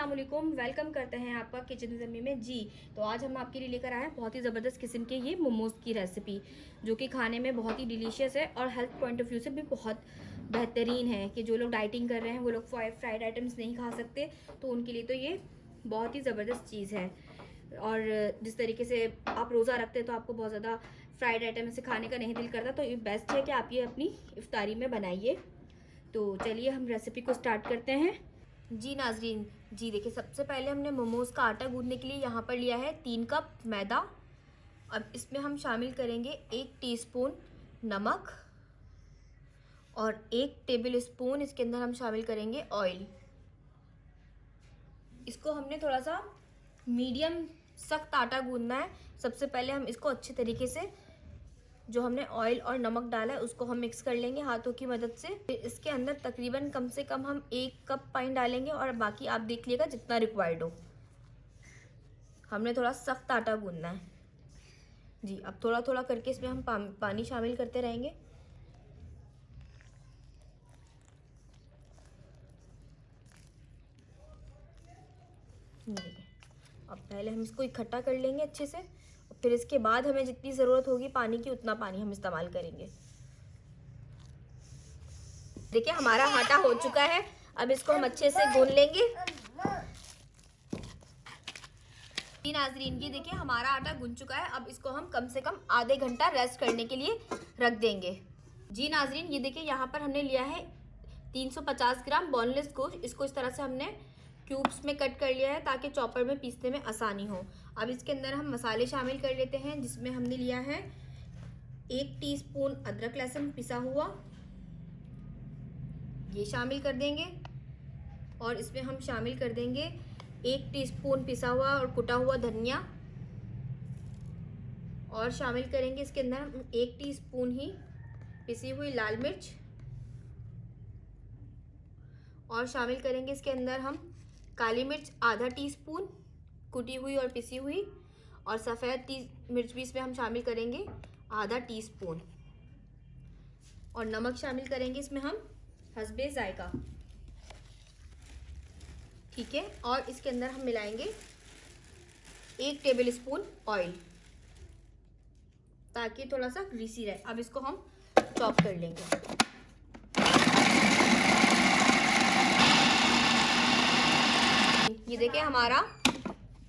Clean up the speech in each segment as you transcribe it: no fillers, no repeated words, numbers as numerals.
अस्सलाम वालेकुम, वेलकम करते हैं आपका किचन ज़मी में जी। तो आज हम आपके लिए लेकर आए हैं बहुत ही ज़बरदस्त किस्म के ये मोमोज़ की रेसिपी, जो कि खाने में बहुत ही डिलीशियस है और हेल्थ पॉइंट ऑफ व्यू से भी बहुत बेहतरीन है। कि जो लोग डाइटिंग कर रहे हैं वो लोग फ्राइड आइटम्स नहीं खा सकते, तो उनके लिए तो ये बहुत ही ज़बरदस्त चीज़ है। और जिस तरीके से आप रोज़ा रखते हैं तो आपको बहुत ज़्यादा फ्राइड आइटम से खाने का नहीं दिल करता, तो ये बेस्ट है कि आप ये अपनी इफ्तारी में बनाइए। तो चलिए हम रेसिपी को स्टार्ट करते हैं जी नाजरीन। जी देखिए, सबसे पहले हमने मोमोज़ का आटा गूंदने के लिए यहाँ पर लिया है 3 कप मैदा। अब इसमें हम शामिल करेंगे 1 टीस्पून नमक और 1 टेबल स्पून इसके अंदर हम शामिल करेंगे ऑयल। इसको हमने थोड़ा सा मीडियम सख्त आटा गूंदना है। सबसे पहले हम इसको अच्छे तरीके से, जो हमने ऑयल और नमक डाला है उसको हम मिक्स कर लेंगे हाथों की मदद से। फिर इसके अंदर तकरीबन कम से कम हम 1 कप पानी डालेंगे और बाकी आप देख लीजिएगा जितना रिक्वायर्ड हो। हमने थोड़ा सख्त आटा गूंदना है जी। अब थोड़ा थोड़ा करके इसमें हम पानी शामिल करते रहेंगे। देखिए, अब पहले हम इसको इकट्ठा कर लेंगे अच्छे से, और फिर इसके बाद हमें जितनी ज़रूरत होगी पानी की उतना पानी हम इस्तेमाल करेंगे। देखिए, हमारा आटा हो चुका है। अब इसको हम अच्छे से गूंद लेंगे जी नाजरीन। ये देखिए, हमारा आटा गूंद चुका है। अब इसको हम कम से कम आधे घंटा रेस्ट करने के लिए रख देंगे जी नाजरीन। ये देखिए, यहाँ पर हमने लिया है 350 ग्राम बोनलेस गोश्त। इसको इस तरह से हमने क्यूब्स में कट कर लिया है ताकि चॉपर में पीसने में आसानी हो। अब इसके अंदर हम मसाले शामिल कर लेते हैं, जिसमें हमने लिया है 1 टीस्पून अदरक लहसुन पिसा हुआ, ये शामिल कर देंगे। और इसमें हम शामिल कर देंगे 1 टीस्पून पिसा हुआ और कुटा हुआ धनिया, और शामिल करेंगे इसके अंदर हम 1 टीस्पून ही पिसी हुई लाल मिर्च, और शामिल करेंगे इसके अंदर हम काली मिर्च आधा टीस्पून कुटी हुई और पिसी हुई, और सफ़ेद मिर्च भी इसमें हम शामिल करेंगे आधा टीस्पून, और नमक शामिल करेंगे इसमें हम हस्बे जायका। ठीक है, और इसके अंदर हम मिलाएंगे 1 टेबल स्पून ऑयल ताकि थोड़ा सा ग्रीसी रहे। अब इसको हम चॉप कर लेंगे। ये देखिए, हमारा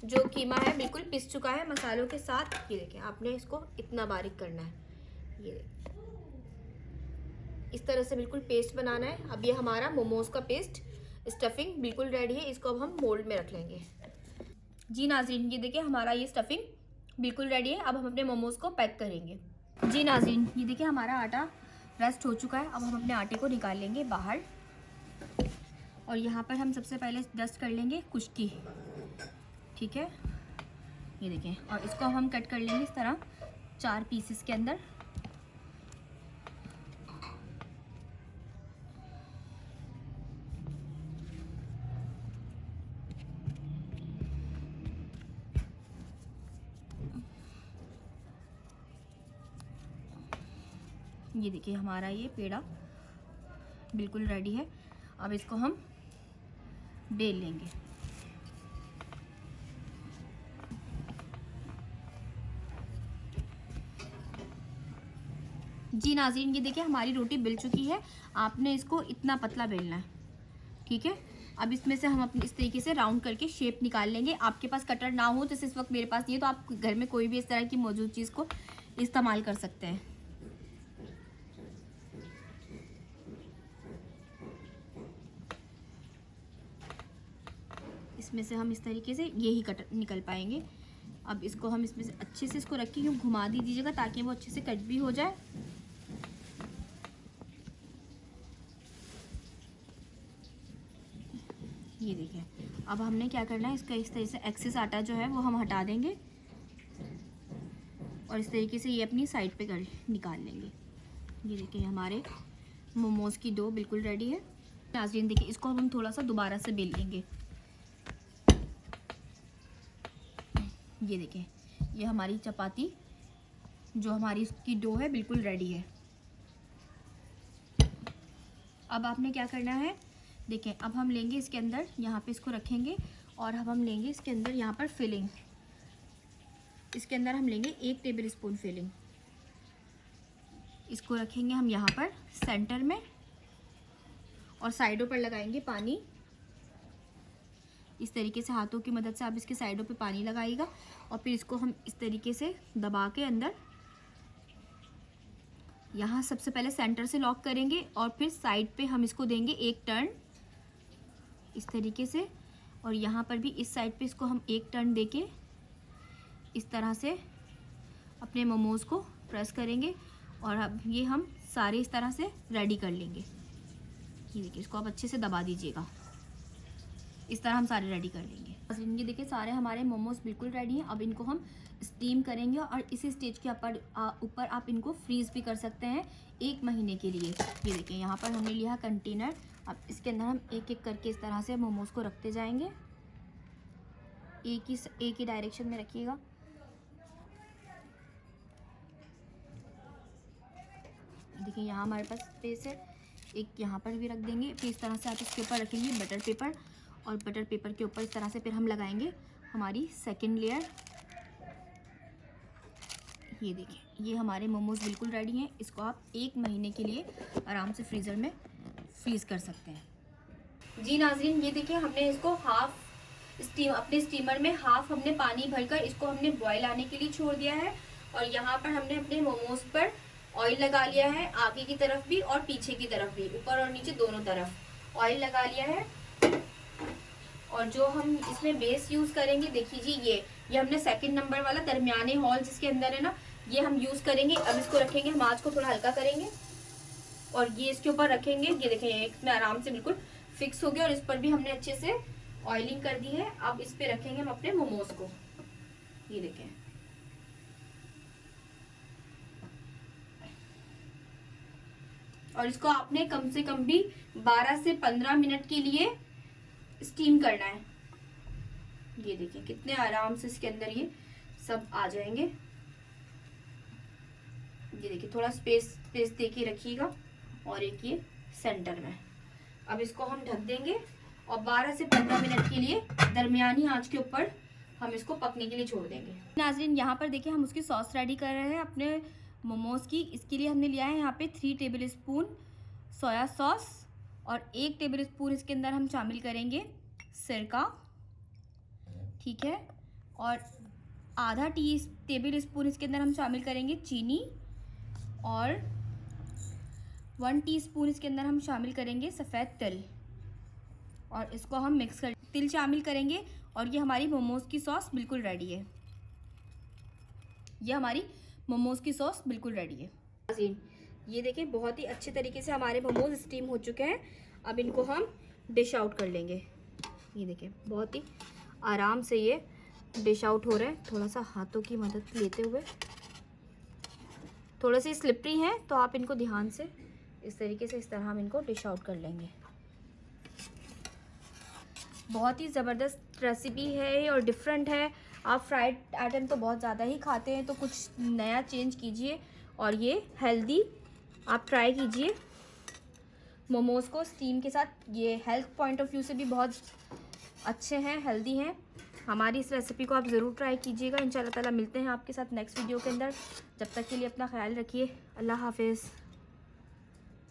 जो कीमा है बिल्कुल पिस चुका है मसालों के साथ। ये देखिए, आपने इसको इतना बारीक करना है। ये देखिए, इस तरह से बिल्कुल पेस्ट बनाना है। अब ये हमारा मोमोज का पेस्ट स्टफिंग बिल्कुल रेडी है। इसको अब हम मोल्ड में रख लेंगे जी नाज़रीन। ये देखिए, हमारा ये स्टफिंग बिल्कुल रेडी है। अब हम अपने मोमोज को पैक करेंगे जी नाज़रीन। ये देखिए, हमारा आटा रेस्ट हो चुका है। अब हम अपने आटे को निकाल लेंगे बाहर, और यहाँ पर हम सबसे पहले डस्ट कर लेंगे कुश्ती। ठीक है, ये देखें, और इसको हम कट कर लेंगे इस तरह 4 पीसेस के अंदर। ये देखिए, हमारा ये पेड़ा बिल्कुल रेडी है। अब इसको हम बेल लेंगे जी नाज़रीन। ये देखिए, हमारी रोटी बिल चुकी है। आपने इसको इतना पतला बेलना है। ठीक है, अब इसमें से हम अपनी इस तरीके से राउंड करके शेप निकाल लेंगे। आपके पास कटर ना हो, जैसे इस वक्त मेरे पास नहीं है, तो आप घर में कोई भी इस तरह की मौजूद चीज़ को इस्तेमाल कर सकते हैं। इसमें से हम इस तरीके से यही कट निकल पाएंगे। अब इसको हम इसमें से अच्छे से इसको रख के यूँ घुमा दीजिएगा ताकि वो अच्छे से कट भी हो जाए। ये देखिए, अब हमने क्या करना है, इसका इस तरह से एक्सेस आटा जो है वो हम हटा देंगे, और इस तरीके से ये अपनी साइड पे कर निकाल लेंगे। ये देखिए, हमारे मोमोज़ की डो बिल्कुल रेडी है नाज़रीन। देखिए, इसको हम थोड़ा सा दोबारा से बेल लेंगे। ये देखें, ये हमारी चपाती जो हमारी इसकी डो है बिल्कुल रेडी है। अब आपने क्या करना है, देखें, अब हम लेंगे इसके अंदर, यहाँ पे इसको रखेंगे और अब हम लेंगे इसके अंदर यहाँ पर फिलिंग। इसके अंदर हम लेंगे 1 टेबल स्पून फिलिंग। इसको रखेंगे हम यहाँ पर सेंटर में और साइडों पर लगाएंगे पानी। इस तरीके से हाथों की मदद से आप इसके साइडों पे पानी लगाइएगा और फिर इसको हम इस तरीके से दबा के अंदर यहाँ सबसे पहले सेंटर से लॉक करेंगे और फिर साइड पे हम इसको देंगे 1 टर्न इस तरीके से, और यहाँ पर भी इस साइड पे इसको हम 1 टर्न देके इस तरह से अपने मोमोज़ को प्रेस करेंगे। और अब ये हम सारे इस तरह से रेडी कर लेंगे। ये देखिए, इसको आप अच्छे से दबा दीजिएगा। इस तरह हम सारे रेडी कर लेंगे। ये देखिए, सारे हमारे मोमोज़ बिल्कुल रेडी हैं। अब इनको हम स्टीम करेंगे और इसी स्टेज के ऊपर आप इनको फ्रीज़ भी कर सकते हैं 1 महीने के लिए। ये देखिए, यहाँ पर हमने लिया कंटेनर। अब इसके अंदर हम एक एक करके इस तरह से मोमोज़ को रखते जाएंगे। एक ही डायरेक्शन में रखिएगा। देखिए, यहाँ हमारे पास स्पेस है, एक यहाँ पर भी रख देंगे। फिर इस तरह से आप इसके ऊपर रखेंगे बटर पेपर, और बटर पेपर के ऊपर इस तरह से फिर हम लगाएंगे हमारी सेकंड लेयर। ये देखिए, ये हमारे मोमोज़ बिल्कुल रेडी हैं। इसको आप 1 महीने के लिए आराम से फ्रीज़र में फ्रीज़ कर सकते हैं। जी नाज़रीन, ये देखिए, हमने इसको अपने स्टीमर में हाफ हमने पानी भरकर इसको हमने बॉयल आने के लिए छोड़ दिया है। और यहाँ पर हमने अपने मोमोज़ पर ऑयल लगा लिया है, आगे की तरफ भी और पीछे की तरफ भी, ऊपर और नीचे दोनों तरफ ऑयल लगा लिया है। और जो हम इसमें बेस यूज़ करेंगे, देखिए जी, ये हमने सेकंड नंबर वाला दरमियाने हॉल जिसके अंदर है ना, ये हम यूज़ करेंगे। अब इसको रखेंगे, हम आँच को थोड़ा हल्का करेंगे और ये इसके ऊपर रखेंगे। ये देखें, इसमें आराम से बिल्कुल फिक्स हो गया और इस पर भी हमने अच्छे से ऑयलिंग कर दी है। अब इस पे रखेंगे हम अपने मोमोज़ को। ये देखें, और इसको आपने कम से कम भी 12 से 15 मिनट के लिए स्टीम करना है। ये देखिए, कितने आराम से इसके अंदर ये सब आ जाएंगे। ये देखिए, थोड़ा स्पेस दे के रखिएगा और एक ये सेंटर में। अब इसको हम ढक देंगे और 12 से 15 मिनट के लिए दरमियानी आंच के ऊपर हम इसको पकने के लिए छोड़ देंगे। नाज़रीन, यहाँ पर देखिए, हम उसकी सॉस रेडी कर रहे हैं अपने मोमोज़ की। इसके लिए हमने लिया है यहाँ पे 3 टेबल स्पून सोया सॉस और 1 टेबल स्पून इसके अंदर हम शामिल करेंगे सिरका, ठीक है। और आधा टेबल स्पून इसके अंदर हम शामिल करेंगे चीनी और 1 टीस्पून इसके अंदर हम शामिल करेंगे सफ़ेद तिल, और इसको हम मिक्स कर तिल शामिल करेंगे। और ये हमारी मोमोज़ की सॉस बिल्कुल रेडी है। ये हमारी मोमोज़ की सॉस बिल्कुल रेडी है। ये देखिए, बहुत ही अच्छे तरीके से हमारे मोमोज़ स्टीम हो चुके हैं। अब इनको हम डिश आउट कर लेंगे। ये देखिए, बहुत ही आराम से ये डिश आउट हो रहे हैं, थोड़ा सा हाथों की मदद लेते हुए। थोड़े से स्लिपरी हैं तो आप इनको ध्यान से इस तरीके से, इस तरह हम इनको डिश आउट कर लेंगे। बहुत ही ज़बरदस्त रेसिपी है और डिफरेंट है। आप फ्राइड आइटम तो बहुत ज़्यादा ही खाते हैं, तो कुछ नया चेंज कीजिए और ये हेल्दी आप ट्राई कीजिए मोमोज़ को स्टीम के साथ। ये हेल्थ पॉइंट ऑफ व्यू से भी बहुत अच्छे हैं, हेल्दी हैं। हमारी इस रेसिपी को आप ज़रूर ट्राई कीजिएगा। इंशाल्लाह ताला मिलते हैं आपके साथ नेक्स्ट वीडियो के अंदर। जब तक के लिए अपना ख्याल रखिए। अल्लाह हाफिज़।